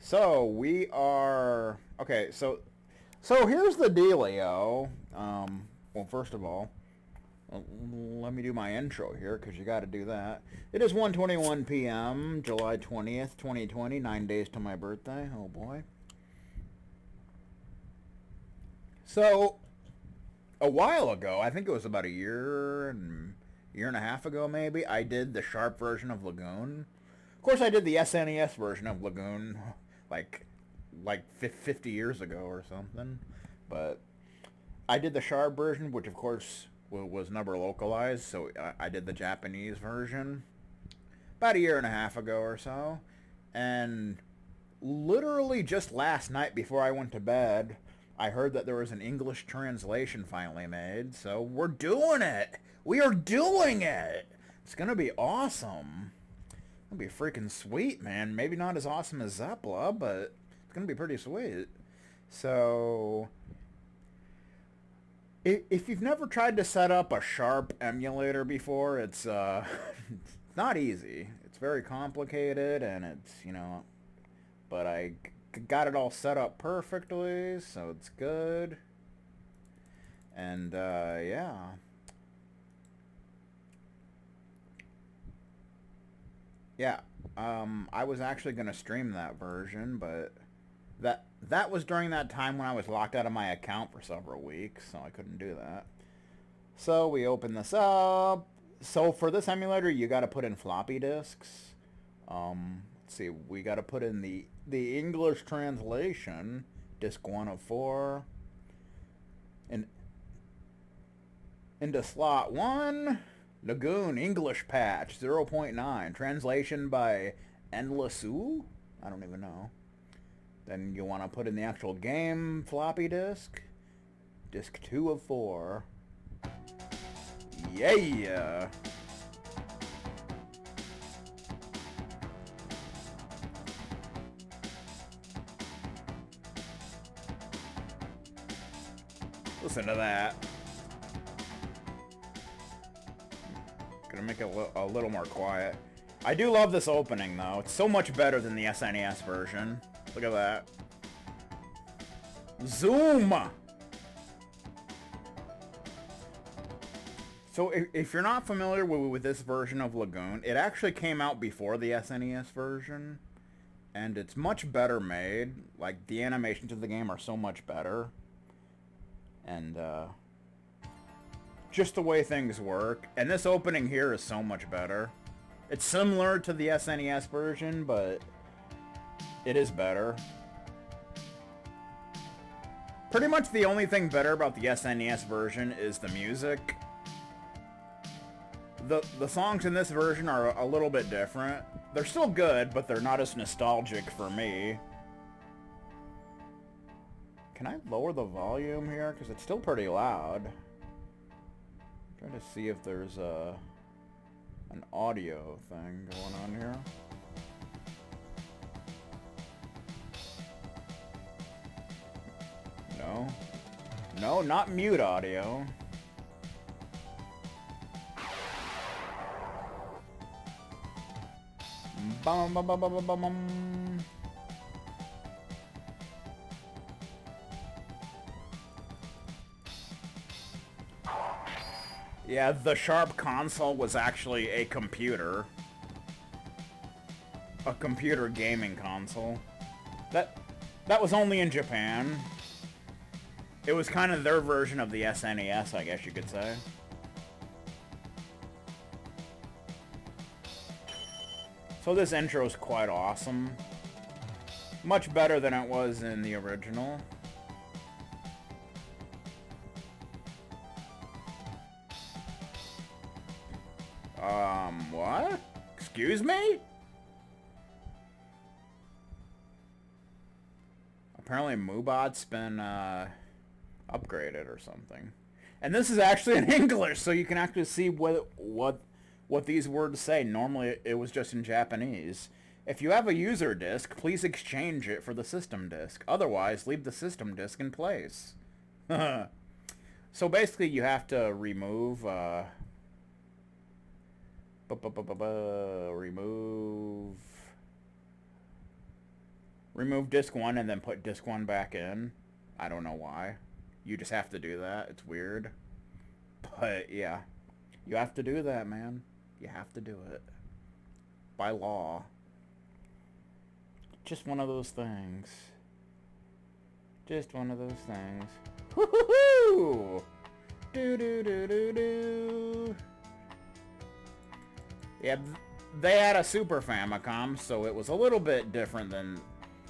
So we are okay. So here's the dealio. Well, first of all, let me do my intro here because you got to do that. It is 1:21 p.m. July 20th, 2020. 9 days to my birthday. Oh boy. So a while ago, I think it was about a year and a half ago, maybe. I did the Sharp version of Lagoon. Of course, I did the SNES version of Lagoon, like like 50 years ago or something. But I did the Sharp version, which of course was never localized. So I did the Japanese version about a year and a half ago or so, and literally just last night before I went to bed, I heard that there was an English translation finally made. So we're doing it. We are doing it. It's gonna be awesome. It'll be freaking sweet, man. Maybe not as awesome as Zeppela, but it's gonna be pretty sweet. So, if you've never tried to set up a Sharp emulator before, it's it's not easy. It's very complicated, and it's. But I got it all set up perfectly, so it's good. And yeah. Yeah, I was actually gonna stream that version, but that was during that time when I was locked out of my account for several weeks, so I couldn't do that. So we open this up. So for this emulator, you got to put in floppy disks. Let's see, we got to put in the English translation, disk 1 of 4, and into slot 1. Lagoon English patch 0.9. Translation by Endlessu? I don't even know. Then you want to put in the actual game floppy disk. Disk 2 of 4. Yeah! Listen to that. Gonna make it a little more quiet. I do love this opening, though. It's so much better than the SNES version. Look at that. Zoom! So if you're not familiar with this version of Lagoon, it actually came out before the SNES version. And it's much better made. Like, the animations of the game are so much better. And, just the way things work. And this opening here is so much better. It's similar to the SNES version, but it is better. Pretty much the only thing better about the SNES version is the music. The songs in this version are a little bit different. They're still good, but they're not as nostalgic for me. Can I lower the volume here? Because it's still pretty loud. Trying to see if there's an audio thing going on here. No. No, not mute audio. Bum bum bum bum bum bum bum. Yeah, the Sharp console was actually a computer. A computer gaming console. That was only in Japan. It was kind of their version of the SNES, I guess you could say. So this intro is quite awesome. Much better than it was in the original. What? Excuse me? Apparently Moobot's been, upgraded or something. And this is actually in English, so you can actually see what these words say. Normally it was just in Japanese. If you have a user disk, please exchange it for the system disk. Otherwise, leave the system disk in place. So basically you have to remove, remove remove disc 1 and then put disc 1 back in. I don't know why. You just have to do that. It's weird. But, yeah. You have to do that, man. You have to do it. By law. Just one of those things. Just one of those things. Woo-hoo-hoo! Do-do-do-do-do. Yeah, they had a Super Famicom, so it was a little bit different than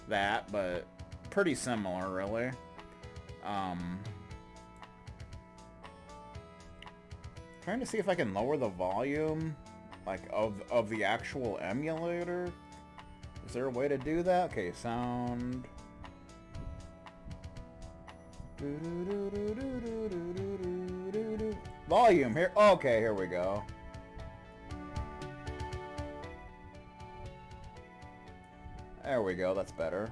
that, but pretty similar, really. Trying to see if I can lower the volume, like, of the actual emulator. Is there a way to do that? Okay, sound. Volume here. Okay, here we go. There we go, that's better.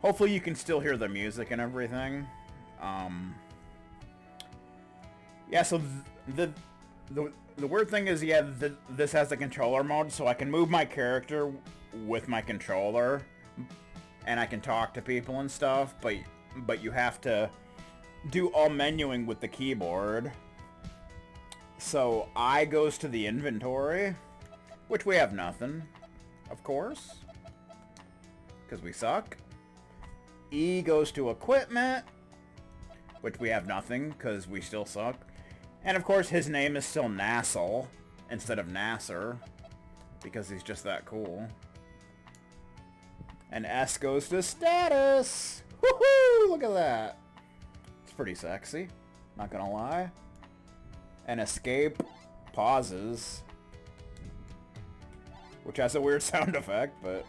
Hopefully you can still hear the music and everything. Yeah, so the weird thing is, yeah, this has a controller mode, so I can move my character with my controller, and I can talk to people and stuff, but you have to do all menuing with the keyboard. So I goes to the inventory, which we have nothing, of course, because we suck. E goes to equipment, which we have nothing, because we still suck. And of course his name is still Nassel, instead of Nasser, because he's just that cool. And S goes to status! Woohoo! Look at that! It's pretty sexy, not gonna lie. And escape pauses, which has a weird sound effect, but...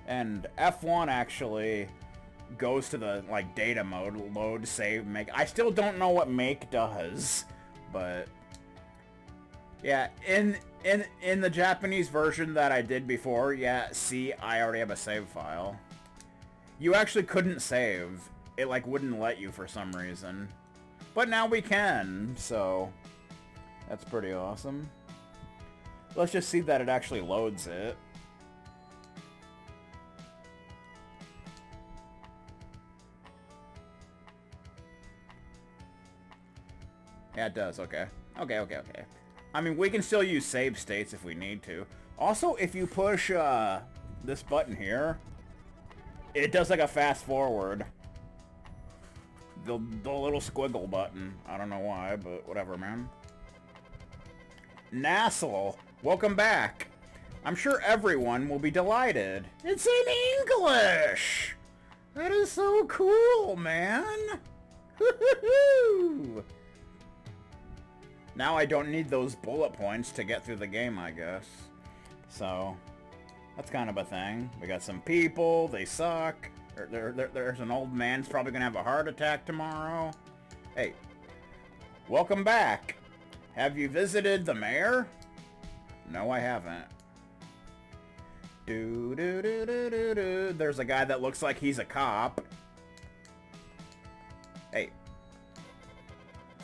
And F1 actually goes to the, like, data mode, load, save, make. I still don't know what make does, but... Yeah, in the Japanese version that I did before, yeah, see, I already have a save file. You actually couldn't save. It, like, wouldn't let you for some reason. But now we can, so... That's pretty awesome. Let's just see that it actually loads it. Yeah, it does, okay. Okay. I mean, we can still use save states if we need to. Also, if you push this button here, it does like a fast forward. The little squiggle button. I don't know why, but whatever, man. Nassel, welcome back. I'm sure everyone will be delighted. It's in English! That is so cool, man! Woo-hoo-hoo! Now I don't need those bullet points to get through the game, I guess. So, that's kind of a thing. We got some people, they suck. There's an old man who's probably gonna have a heart attack tomorrow. Hey, welcome back. Have you visited the mayor? No, I haven't. Do-do-do-do-do-do. There's a guy that looks like he's a cop. Hey.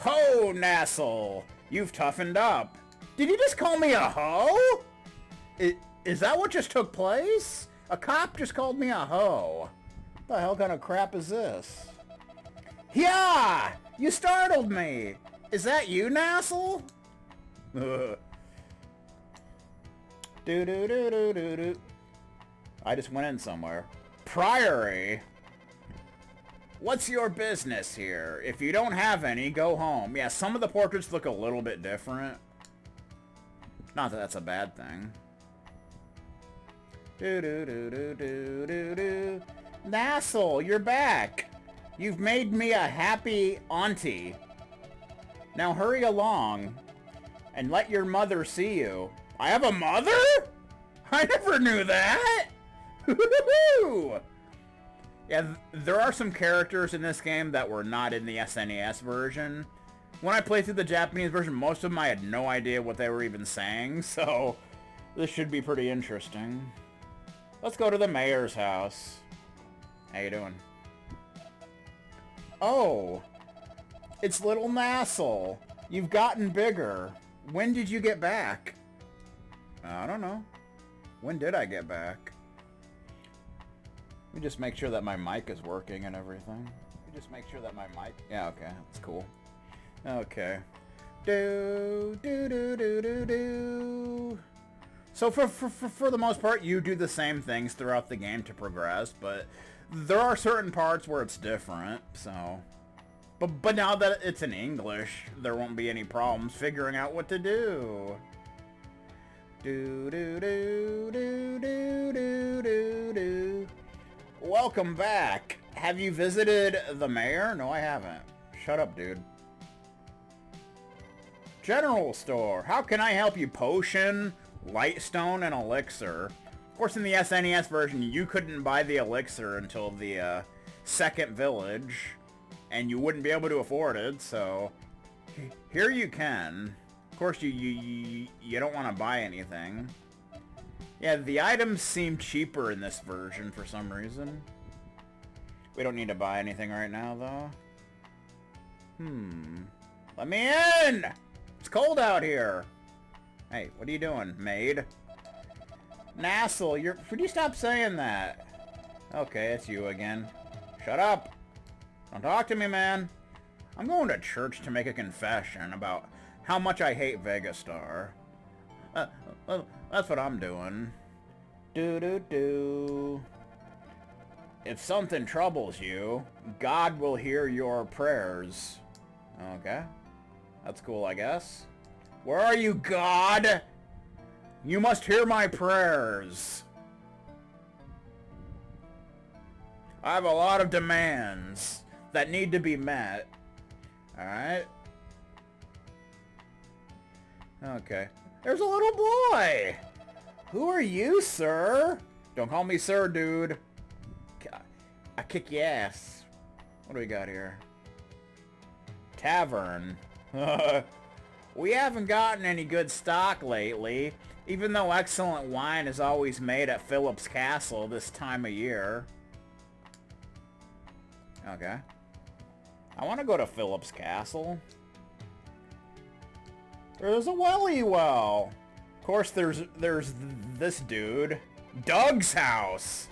Ho, Nassel! You've toughened up. Did you just call me a hoe? Is that what just took place? A cop just called me a hoe. What the hell kind of crap is this? Yeah! You startled me! Is that you, Nassel? Do-do-do-do-do-do. I just went in somewhere. Priory? What's your business here? If you don't have any, go home. Yeah, some of the portraits look a little bit different. Not that that's a bad thing. Do-do-do-do-do-do-do. Nassel, you're back. You've made me a happy auntie. Now hurry along and let your mother see you. I have a mother? I never knew that. Yeah, there are some characters in this game that were not in the SNES version. When I played through the Japanese version, most of them I had no idea what they were even saying, so this should be pretty interesting. Let's go to the mayor's house. How you doing? Oh, it's little Nassel. You've gotten bigger. When did you get back? I don't know. When did I get back? Let me just make sure that my mic is working and everything. Let me just make sure that my mic... Yeah, okay. That's cool. Okay. Do, do, do, do, do, do. So for the most part, you do the same things throughout the game to progress, but there are certain parts where it's different, so... But now that it's in English, there won't be any problems figuring out what to do. Do, do, do, do, do, do, do, do. Welcome back. Have you visited the mayor? No, I haven't. Shut up, dude. General store. How can I help you? Potion, lightstone, and elixir. Of course, in the SNES version, you couldn't buy the elixir until the second village, and you wouldn't be able to afford it, so here you can. Of course, you don't want to buy anything. Yeah, the items seem cheaper in this version for some reason. We don't need to buy anything right now, though. Let me in! It's cold out here. Hey, what are you doing, maid? Nassel, would you stop saying that? Okay, it's you again. Shut up. Don't talk to me, man. I'm going to church to make a confession about how much I hate Vegastar. That's what I'm doing. Do-do-do. If something troubles you, God will hear your prayers. Okay. That's cool, I guess. Where are you, God? You must hear my prayers. I have a lot of demands that need to be met. Alright. Okay. There's a little boy! Who are you, sir? Don't call me sir, dude. I kick your ass. What do we got here? Tavern. We haven't gotten any good stock lately, even though excellent wine is always made at Philip's Castle this time of year. Okay. I want to go to Philip's Castle. There's a welly well. Of course, there's this dude. Doug's house.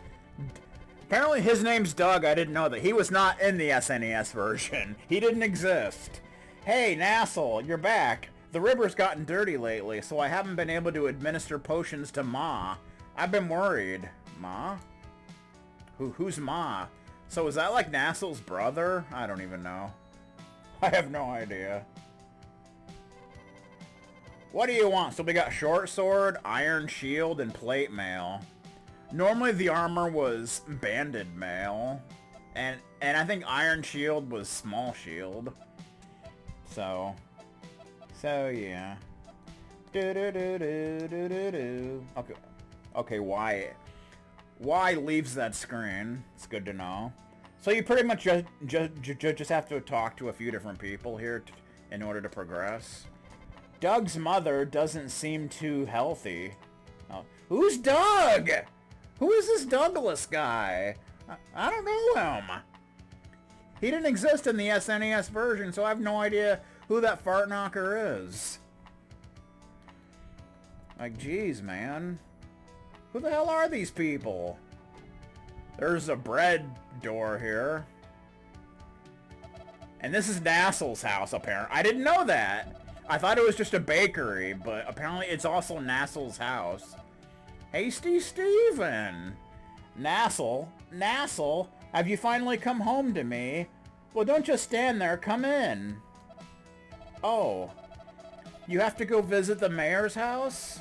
Apparently his name's Doug. I didn't know that. He was not in the SNES version. He didn't exist. Hey, Nassel, you're back. The river's gotten dirty lately, so I haven't been able to administer potions to Ma. I've been worried. Ma? Who's Ma? So is that like Nassel's brother? I don't even know. I have no idea. What do you want? So we got short sword, iron shield, and plate mail. Normally the armor was banded mail, and I think iron shield was small shield. So yeah. Okay, why leaves that screen? It's good to know. So you pretty much just have to talk to a few different people here in order to progress. Doug's mother doesn't seem too healthy. Oh. Who's Doug? Who is this Douglas guy? I don't know him. He didn't exist in the SNES version, so I have no idea who that fart knocker is. Like, geez, man. Who the hell are these people? There's a bread door here. And this is Nassel's house, apparently. I didn't know that. I thought it was just a bakery, but apparently it's also Nassel's house. Hasty Steven! Nassel, have you finally come home to me? Well, don't just stand there, come in. Oh, you have to go visit the mayor's house?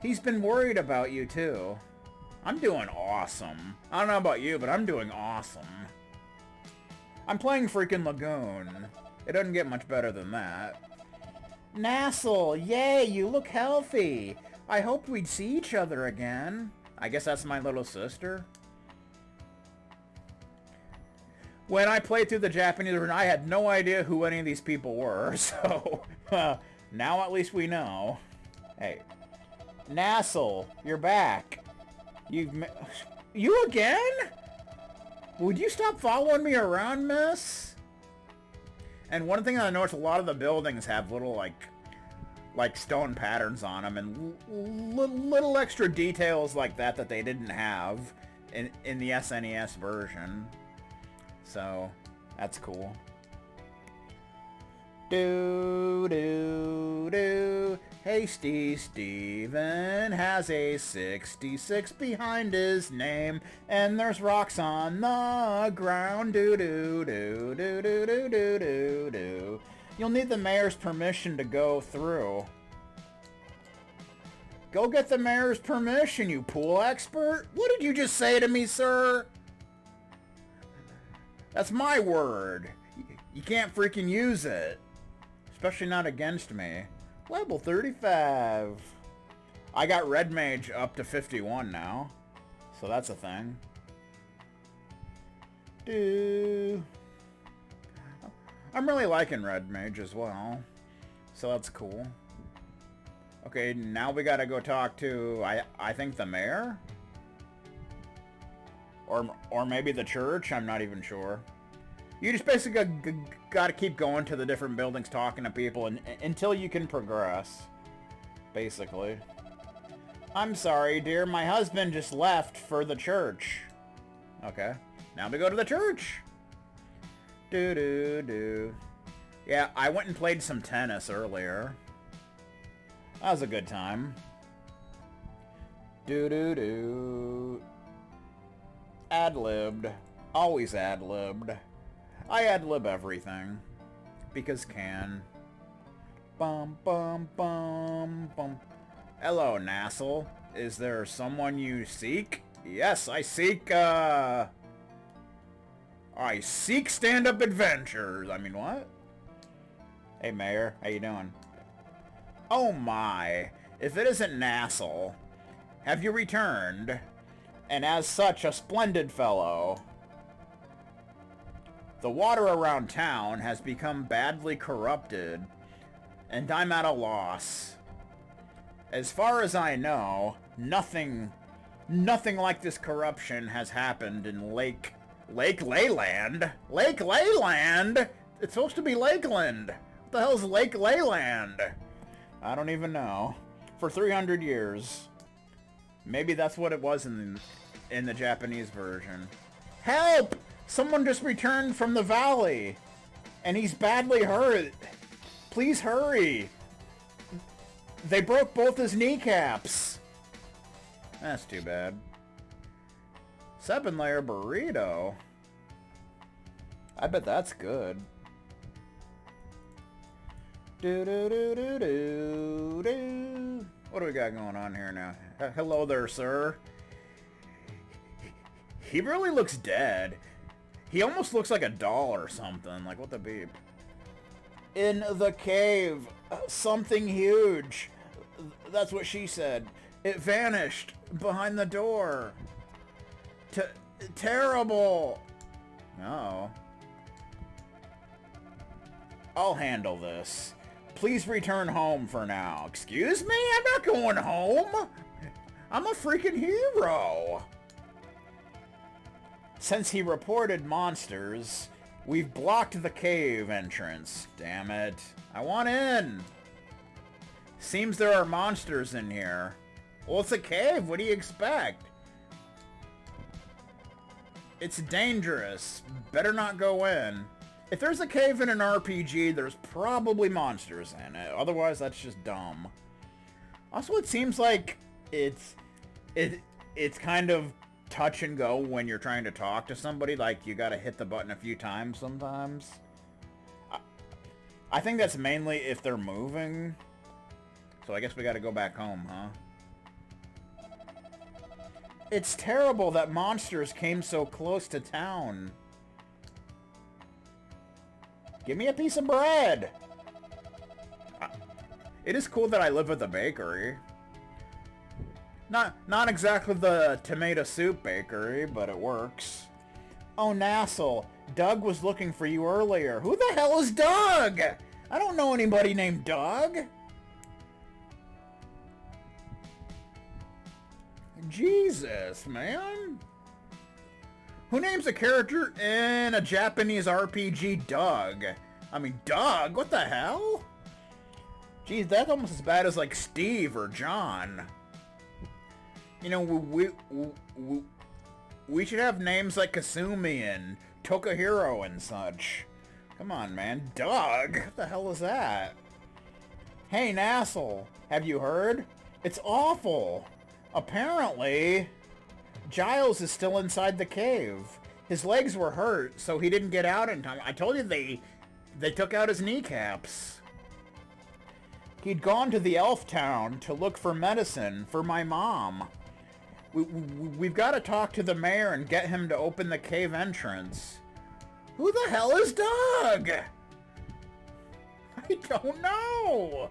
He's been worried about you, too. I'm doing awesome. I don't know about you, but I'm doing awesome. I'm playing freaking Lagoon. It doesn't get much better than that. Nassel, yay, you look healthy. I hoped we'd see each other again. I guess that's my little sister. When I played through the Japanese version, I had no idea who any of these people were, so now at least we know. Hey, Nassel, you're back. You again? Would you stop following me around, miss? And one thing I noticed, a lot of the buildings have little, like stone patterns on them, and little extra details like that they didn't have in the SNES version. So that's cool. Hasty Steven has a 66 behind his name, and there's rocks on the ground. You'll need the mayor's permission to go through. Go get the mayor's permission, you pool expert. What did you just say to me, sir? That's my word. You can't freaking use it. Especially not against me. Level 35. I got Red Mage up to 51 now. So that's a thing. I'm really liking Red Mage as well. So that's cool. Okay, now we gotta go talk to, I think the mayor? Or maybe the church? I'm not even sure. You just basically gotta keep going to the different buildings, talking to people until you can progress. Basically. I'm sorry, dear. My husband just left for the church. Okay. Now we go to the church. Yeah, I went and played some tennis earlier. That was a good time. Ad-libbed. Always ad-libbed. I ad-lib everything. Because can. Bum bum bum bum. Hello, Nassel. Is there someone you seek? Yes, I seek, I seek stand-up adventures. I mean, what? Hey, Mayor. How you doing? Oh my. If it isn't Nassel. Have you returned? And as such, a splendid fellow. The water around town has become badly corrupted, and I'm at a loss. As far as I know, nothing like this corruption has happened in Lake Leyland? Lake Leyland? It's supposed to be Lakeland. What the hell's Lake Leyland? I don't even know. For 300 years. Maybe that's what it was in the Japanese version. Help! Someone just returned from the valley, and he's badly hurt. Please hurry. They broke both his kneecaps. That's too bad. 7-layer burrito. I bet that's good. What do we got going on here now? Hello there, sir. He really looks dead. He almost looks like a doll or something. Like, what the beep? In the cave. Something huge. That's what she said. It vanished behind the door. Terrible. Oh. I'll handle this. Please return home for now. Excuse me? I'm not going home. I'm a freaking hero. Since he reported monsters, we've blocked the cave entrance. Damn it. I want in. Seems there are monsters in here. Well, it's a cave. What do you expect? It's dangerous. Better not go in. If there's a cave in an RPG, there's probably monsters in it. Otherwise, that's just dumb. Also, it seems like it's kind of touch and go when you're trying to talk to somebody. Like, you gotta hit the button a few times sometimes. I think that's mainly if they're moving. So I guess we gotta go back home, huh? It's terrible that monsters came so close to town. Give me a piece of bread! It is cool that I live at the bakery. Not exactly the tomato soup bakery, but it works. Oh, Nassel. Doug was looking for you earlier. Who the hell is Doug? I don't know anybody named Doug. Jesus, man. Who names a character in a Japanese RPG Doug? I mean, Doug? What the hell? Geez, that's almost as bad as, like, Steve or John. You know, We should have names like Kasumi and Tokahiro and such. Come on, man. Doug? What the hell is that? Hey, Nassel. Have you heard? It's awful. Apparently, Giles is still inside the cave. His legs were hurt, so he didn't get out in time. I told you they took out his kneecaps. He'd gone to the elf town to look for medicine for my mom. We've got to talk to the mayor and get him to open the cave entrance. Who the hell is Doug? I don't know.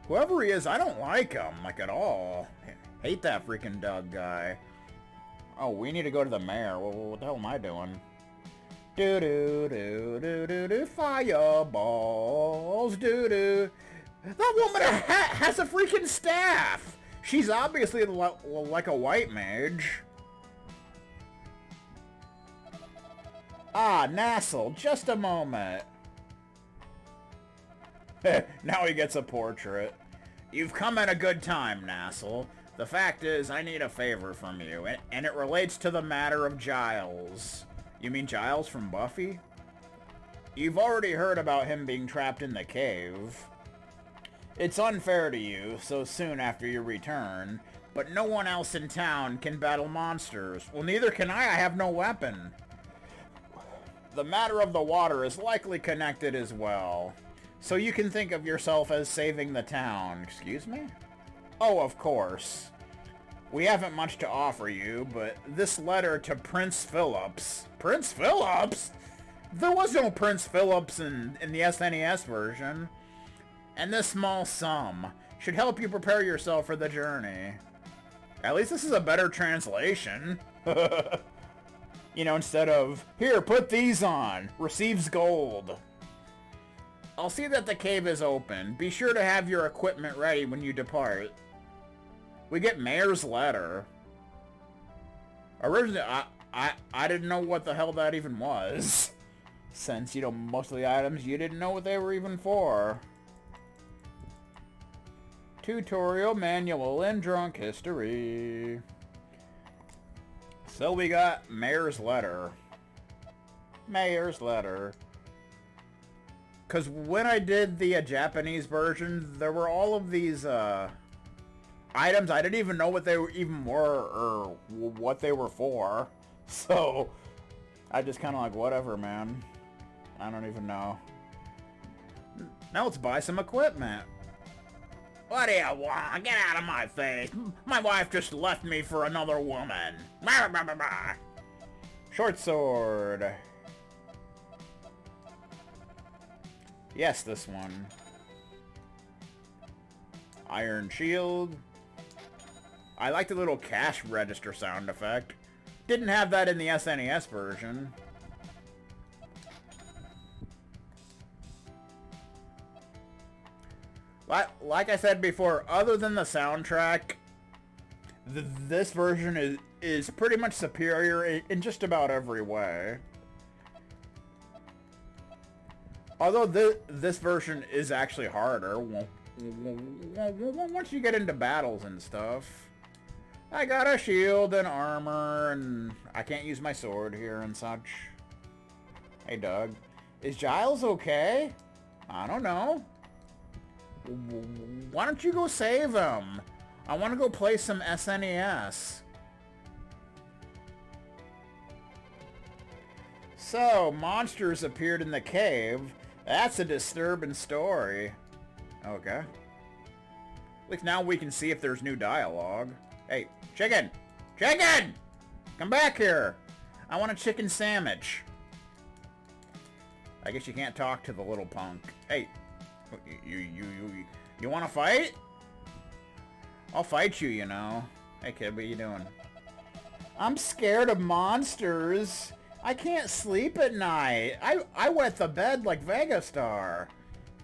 Whoever he is, I don't like him, like at all. Hate that freaking Doug guy. Oh, we need to go to the mayor. Well, what the hell am I doing? Do-do-do-do-do-do, fireballs, do-do. That woman has a freaking staff! She's obviously like a white mage. Ah, Nassel, just a moment. Now he gets a portrait. You've come at a good time, Nassel. The fact is, I need a favor from you, and it relates to the matter of Giles. You mean Giles from Buffy? You've already heard about him being trapped in the cave. It's unfair to you so soon after your return, but no one else in town can battle monsters. Well, neither can I have no weapon. The matter of the water is likely connected as well, so you can think of yourself as saving the town. Excuse me? Oh, of course. We haven't much to offer you, but this letter to Prince Phillips... Prince Phillips? There was no Prince Phillips in the SNES version. And this small sum should help you prepare yourself for the journey. At least this is a better translation. You know, instead of, here, put these on, receives gold. I'll see that the cave is open. Be sure to have your equipment ready when you depart. We get Mayor's letter. Originally, I didn't know what the hell that even was. Since, you know, most of the items, you didn't know what they were even for. Tutorial manual in drunk history. So we got Mayor's letter. Mayor's letter. Because when I did the Japanese version, there were all of these items. I didn't even know what they even were or what they were for. So I just kind of like, whatever, man. I don't even know. Now let's buy some equipment. What do you want? Get out of my face. My wife just left me for another woman. Bah, bah, bah, bah. Short sword. Yes, this one. Iron shield. I like the little cash register sound effect. Didn't have that in the SNES version. Like I said before, other than the soundtrack, this version is pretty much superior in just about every way. Although this version is actually harder once you get into battles and stuff. I got a shield and armor, and I can't use my sword here and such. Hey, Doug. Is Giles okay? I don't know. Why don't you go save him? I want to go play some SNES. So, monsters appeared in the cave. That's a disturbing story. Okay. At least now we can see if there's new dialogue. Hey, chicken! Chicken! Come back here! I want a chicken sandwich. I guess you can't talk to the little punk. Hey, you want to fight? I'll fight you, you know. Hey kid, what you doing? I'm scared of monsters. I can't sleep at night. I wet the bed like Vegastar.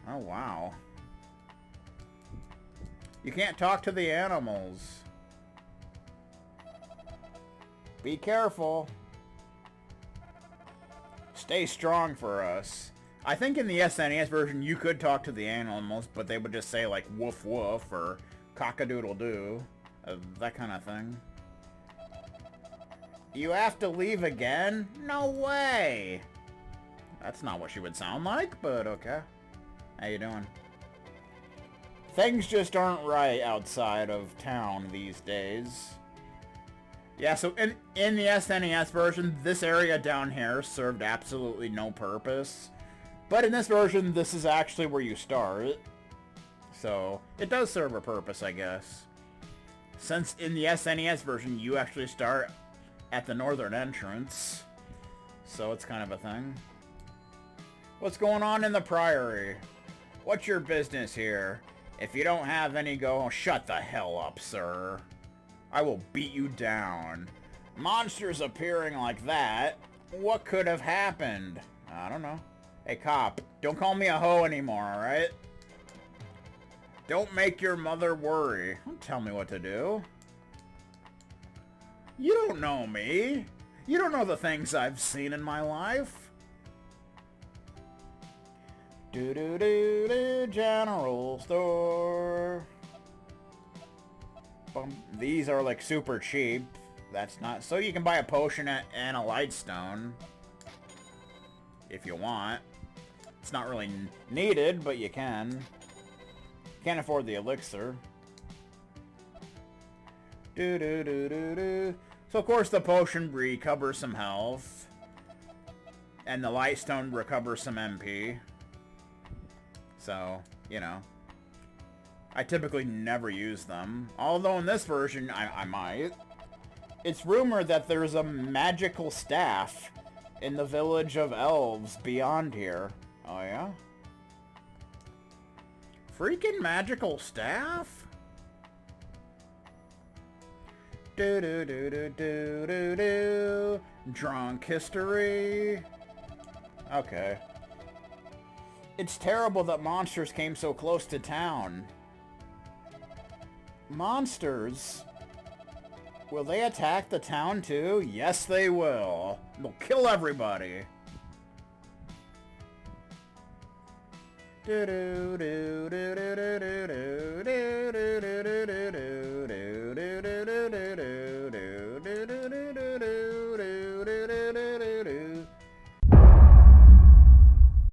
Oh, wow. You can't talk to the animals. Be careful. Stay strong for us. I think in the SNES version you could talk to the animals, but they would just say like woof woof or cock-a-doodle-doo. That kind of thing. You have to leave again? No way! That's not what she would sound like, but okay. How you doing? Things just aren't right outside of town these days. Yeah, so in the SNES version, this area down here served absolutely no purpose. But in this version, this is actually where you start. So, it does serve a purpose, I guess. Since in the SNES version, you actually start at the northern entrance. So it's kind of a thing. What's going on in the Priory? What's your business here? If you don't have any go, shut the hell up, sir. I will beat you down. Monsters appearing like that? What could have happened? I don't know. Hey, cop, don't call me a hoe anymore, alright? Don't make your mother worry. Don't tell me what to do. You don't know me. You don't know the things I've seen in my life. Do-do-do-do, general store. These are like super cheap. That's not... So you can buy a potion and a lightstone. If you want. It's not really needed, but you can. Can't afford the elixir. Do-do-do-do-do. So of course the potion recovers some health. And the lightstone recovers some MP. So, you know. I typically never use them. Although in this version, I might. It's rumored that there's a magical staff in the village of elves beyond here. Oh yeah? Freaking magical staff? Do-do-do-do-do-do-do. Drunk history. Okay. It's terrible that monsters came so close to town. Monsters? Will they attack the town too? Yes, they will. They'll kill everybody. Do do do do do do do do do do